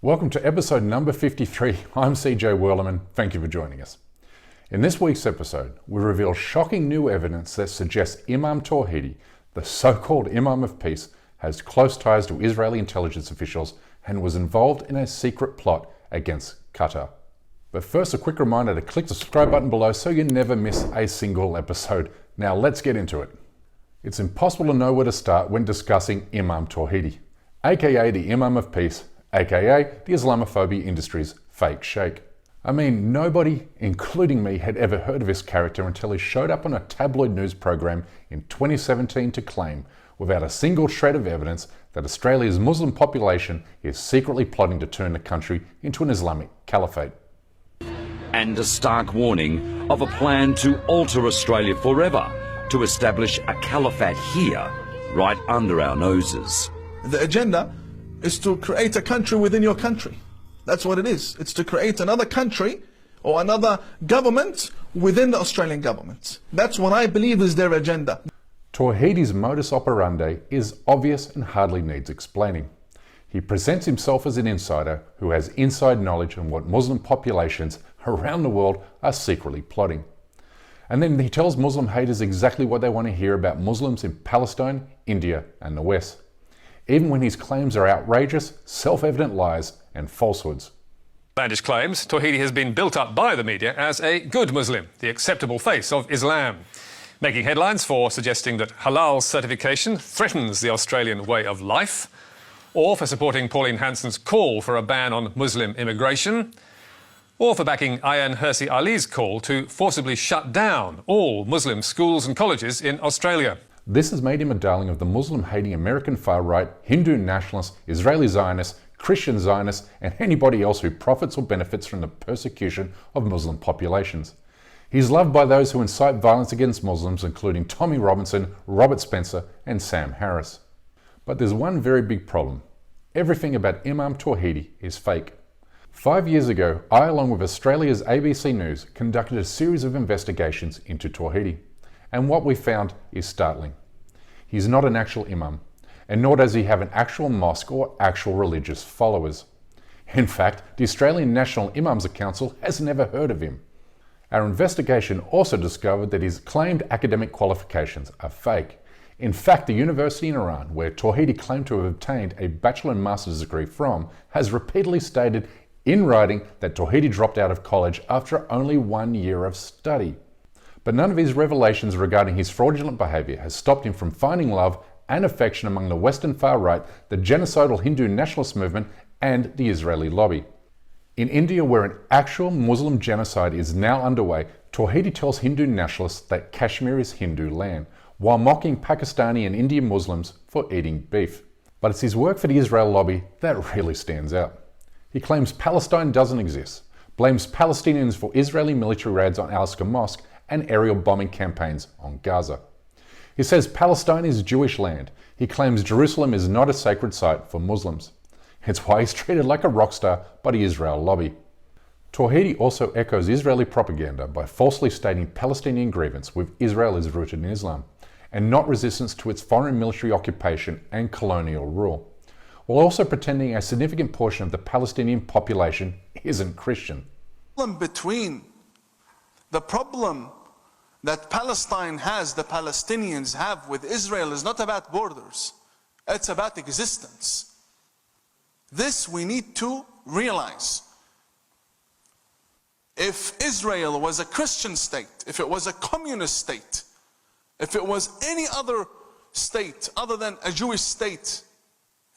Welcome to episode number 53. I'm CJ Werleman. Thank you for joining us. In this week's episode, we reveal shocking new evidence that suggests Imam Tawhidi, the so-called Imam of Peace, has close ties to Israeli intelligence officials and was involved in a secret plot against Qatar. But first, a quick reminder to click the subscribe button below so you never miss a single episode. Now let's get into it. It's impossible to know where to start when discussing Imam Tawhidi, aka the Imam of Peace, aka the Islamophobia industry's fake sheikh. I mean, nobody, including me, had ever heard of this character until he showed up on a tabloid news program in 2017 to claim, without a single shred of evidence, that Australia's Muslim population is secretly plotting to turn the country into an Islamic caliphate. And a stark warning of a plan to alter Australia forever, to establish a caliphate here, right under our noses. The agenda is to create a country within your country. That's what it is. It's to create another country or another government within the Australian government. That's what I believe is their agenda. Tawhidi's modus operandi is obvious and hardly needs explaining. He presents himself as an insider who has inside knowledge on what Muslim populations around the world are secretly plotting. And then he tells Muslim haters exactly what they want to hear about Muslims in Palestine, India, and the West, even when his claims are outrageous, self-evident lies and falsehoods. Outlandish claims, Tawhidi has been built up by the media as a good Muslim, the acceptable face of Islam, making headlines for suggesting that halal certification threatens the Australian way of life, or for supporting Pauline Hanson's call for a ban on Muslim immigration, or for backing Ayaan Hirsi Ali's call to forcibly shut down all Muslim schools and colleges in Australia. This has made him a darling of the Muslim-hating American far-right, Hindu nationalists, Israeli Zionists, Christian Zionists, and anybody else who profits or benefits from the persecution of Muslim populations. He's loved by those who incite violence against Muslims, including Tommy Robinson, Robert Spencer, and Sam Harris. But there's one very big problem. Everything about Imam Tawhidi is fake. 5 years ago, I, along with Australia's ABC News, conducted a series of investigations into Tawhidi. And what we found is startling. He's not an actual imam, and nor does he have an actual mosque or actual religious followers. In fact, the Australian National Imams Council has never heard of him. Our investigation also discovered that his claimed academic qualifications are fake. In fact, the university in Iran, where Tawhidi claimed to have obtained a bachelor and master's degree from, has repeatedly stated in writing that Tawhidi dropped out of college after only 1 year of study. But none of his revelations regarding his fraudulent behaviour has stopped him from finding love and affection among the Western far right, the genocidal Hindu nationalist movement, and the Israeli lobby. In India, where an actual Muslim genocide is now underway, Tawhidi tells Hindu nationalists that Kashmir is Hindu land, while mocking Pakistani and Indian Muslims for eating beef. But it's his work for the Israel lobby that really stands out. He claims Palestine doesn't exist, blames Palestinians for Israeli military raids on Al-Aqsa Mosque and aerial bombing campaigns on Gaza. He says Palestine is Jewish land. He claims Jerusalem is not a sacred site for Muslims. It's why he's treated like a rock star by the Israel lobby. Tawhidi also echoes Israeli propaganda by falsely stating Palestinian grievance with Israel is rooted in Islam, and not resistance to its foreign military occupation and colonial rule, while also pretending a significant portion of the Palestinian population isn't Christian. The problem that Palestine has, the Palestinians have with Israel, is not about borders. It's about existence. This we need to realize. If Israel was a Christian state, if it was a communist state, if it was any other state other than a Jewish state,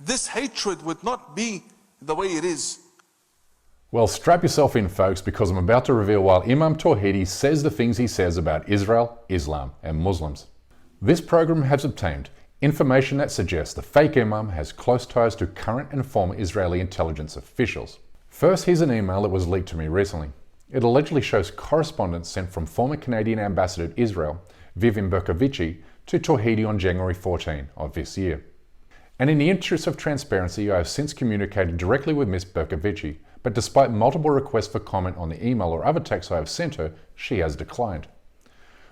this hatred would not be the way it is. Well, strap yourself in, folks, because I'm about to reveal why Imam Tawhidi says the things he says about Israel, Islam, and Muslims. This program has obtained information that suggests the fake Imam has close ties to current and former Israeli intelligence officials. First, here's an email that was leaked to me recently. It allegedly shows correspondence sent from former Canadian ambassador to Israel, Vivian Berkovici, to Tawhidi on January 14 of this year. And in the interest of transparency, I have since communicated directly with Ms. Berkovici, but despite multiple requests for comment on the email or other texts I have sent her, she has declined.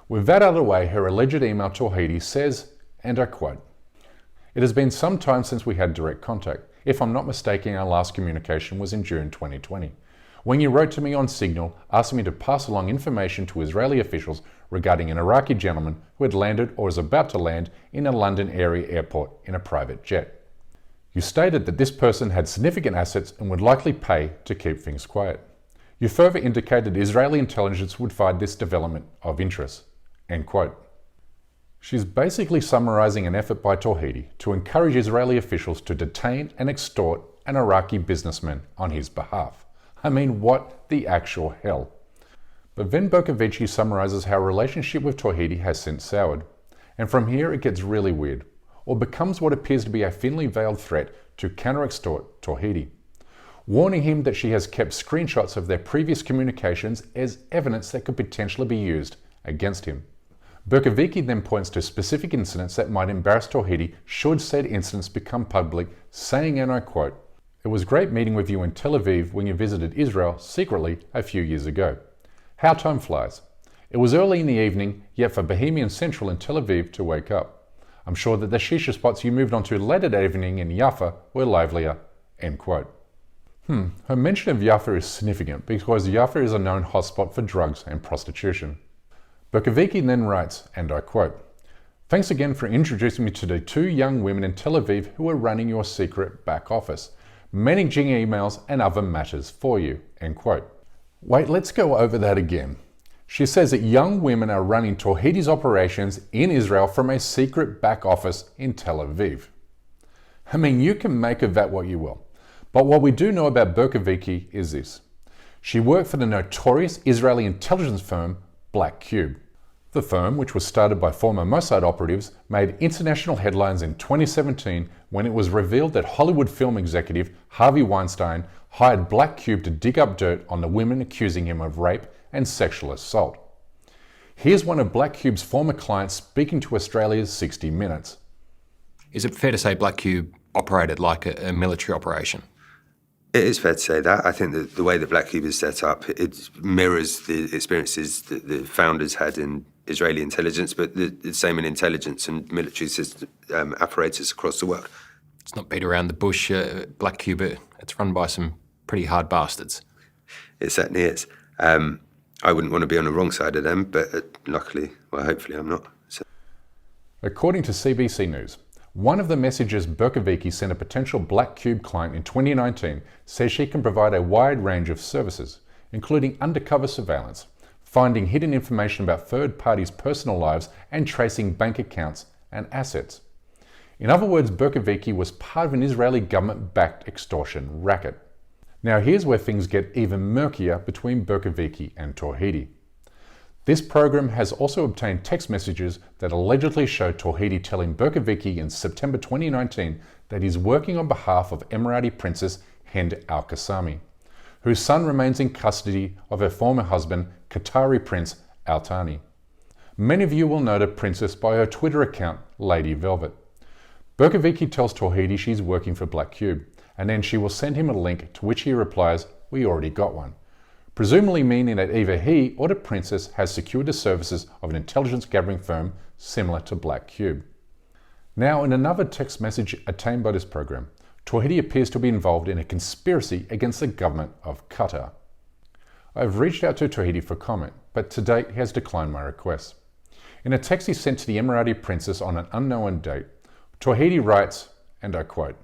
With that out of the way, her alleged email to Tawhidi says, and I quote, "It has been some time since we had direct contact. If I'm not mistaken, our last communication was in June 2020, when you wrote to me on Signal asking me to pass along information to Israeli officials regarding an Iraqi gentleman who had landed or was about to land in a London area airport in a private jet. You stated that this person had significant assets and would likely pay to keep things quiet. You further indicated Israeli intelligence would find this development of interest. End quote. She's basically summarizing an effort by Tawhidi to encourage Israeli officials to detain and extort an Iraqi businessman on his behalf. I mean, what the actual hell? But then Berkovici summarizes how her relationship with Tawhidi has since soured. And from here it gets really weird, or becomes what appears to be a thinly veiled threat to counter-extort Tawhidi, warning him that she has kept screenshots of their previous communications as evidence that could potentially be used against him. Berkovici then points to specific incidents that might embarrass Tawhidi should said incidents become public, saying, and I quote, "It was great meeting with you in Tel Aviv when you visited Israel secretly a few years ago. How time flies. It was early in the evening, yet for Bohemian Central in Tel Aviv to wake up. I'm sure that the shisha spots you moved on to later that evening in Jaffa were livelier." End quote. Her mention of Jaffa is significant because Jaffa is a known hotspot for drugs and prostitution. Berkovici then writes, and I quote, "Thanks again for introducing me to the 2 young women in Tel Aviv who are running your secret back office, managing emails and other matters for you." End quote. Wait, let's go over that again. She says that young women are running Tawhidi's operations in Israel from a secret back office in Tel Aviv. I mean, you can make of that what you will. But what we do know about Berkovici is this. She worked for the notorious Israeli intelligence firm Black Cube. The firm, which was started by former Mossad operatives, made international headlines in 2017 when it was revealed that Hollywood film executive Harvey Weinstein hired Black Cube to dig up dirt on the women accusing him of rape and sexual assault. Here's one of Black Cube's former clients speaking to Australia's 60 Minutes. Is it fair to say Black Cube operated like a military operation? It is fair to say that. I think that the way that Black Cube is set up, it mirrors the experiences that the founders had in Israeli intelligence, but the same in intelligence and military system, apparatus across the world. It's not beat around the bush. Black Cube, it's run by some pretty hard bastards. It certainly is. I wouldn't want to be on the wrong side of them, but luckily, well, hopefully I'm not. So. According to CBC News, one of the messages Berkovici sent a potential Black Cube client in 2019 says she can provide a wide range of services, including undercover surveillance, finding hidden information about third parties' personal lives, and tracing bank accounts and assets. In other words, Berkovici was part of an Israeli government-backed extortion racket. Now here's where things get even murkier between Berkovici and Tawhidi. This program has also obtained text messages that allegedly show Tawhidi telling Berkovici in September 2019 that he's working on behalf of Emirati Princess Hind Al-Qassami, whose son remains in custody of her former husband, Qatari Prince Al Thani. Many of you will know the princess by her Twitter account, Lady Velvet. Berkovici tells Tawhidi she's working for Black Cube, and then she will send him a link to which he replies, "We already got one," presumably meaning that either he or the princess has secured the services of an intelligence gathering firm similar to Black Cube. Now, in another text message attained by this program, Tawhidi appears to be involved in a conspiracy against the government of Qatar. I've reached out to Tawhidi for comment, but to date he has declined my request. In a text he sent to the Emirati princess on an unknown date, Tawhidi writes, and I quote,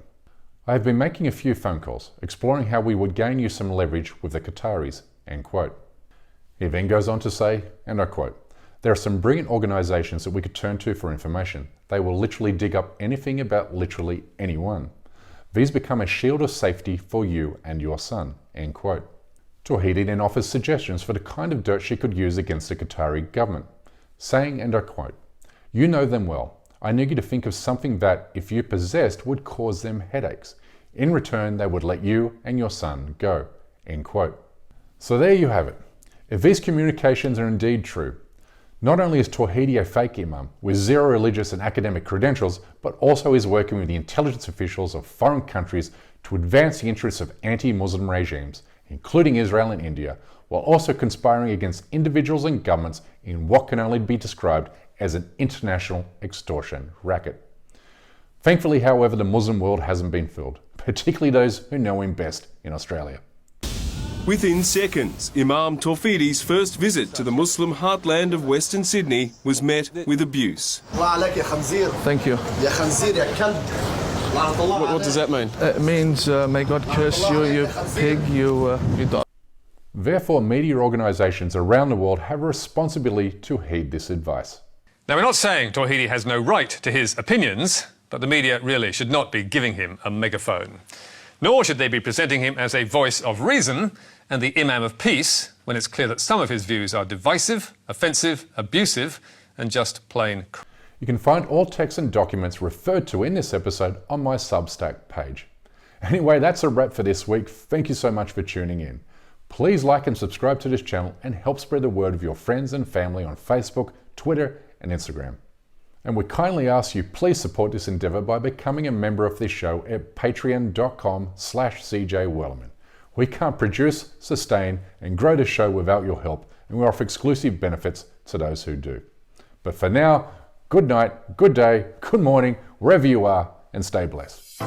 "I have been making a few phone calls, exploring how we would gain you some leverage with the Qataris," end quote. He then goes on to say, and I quote, "There are some brilliant organizations that we could turn to for information. They will literally dig up anything about literally anyone. These become a shield of safety for you and your son," end quote. Tawhidi then offers suggestions for the kind of dirt she could use against the Qatari government, saying, and I quote, "You know them well. I need you to think of something that, if you possessed, would cause them headaches. In return, they would let you and your son go," end quote. So there you have it. If these communications are indeed true, not only is Tawhidi a fake imam with zero religious and academic credentials, but also is working with the intelligence officials of foreign countries to advance the interests of anti-Muslim regimes, including Israel and India, while also conspiring against individuals and governments in what can only be described as an international extortion racket. Thankfully, however, the Muslim world hasn't been fooled. particularly those who know him best in Australia. Within seconds, Imam Tawhidi's first visit to the Muslim heartland of Western Sydney was met with abuse. Thank you. What does that mean? It means may God curse you, you pig, you dog. Therefore, media organisations around the world have a responsibility to heed this advice. Now, we're not saying Tawhidi has no right to his opinions, but the media really should not be giving him a megaphone. Nor should they be presenting him as a voice of reason and the Imam of peace, when it's clear that some of his views are divisive, offensive, abusive, and just plain. You can find all texts and documents referred to in this episode on my Substack page. Anyway, that's a wrap for this week. Thank you so much for tuning in. Please like and subscribe to this channel and help spread the word of your friends and family on Facebook, Twitter, and Instagram. And we kindly ask you, please support this endeavour by becoming a member of this show at patreon.com/CJWellerman. We can't produce, sustain, and grow the show without your help, and we offer exclusive benefits to those who do. But for now, good night, good day, good morning, wherever you are, and stay blessed.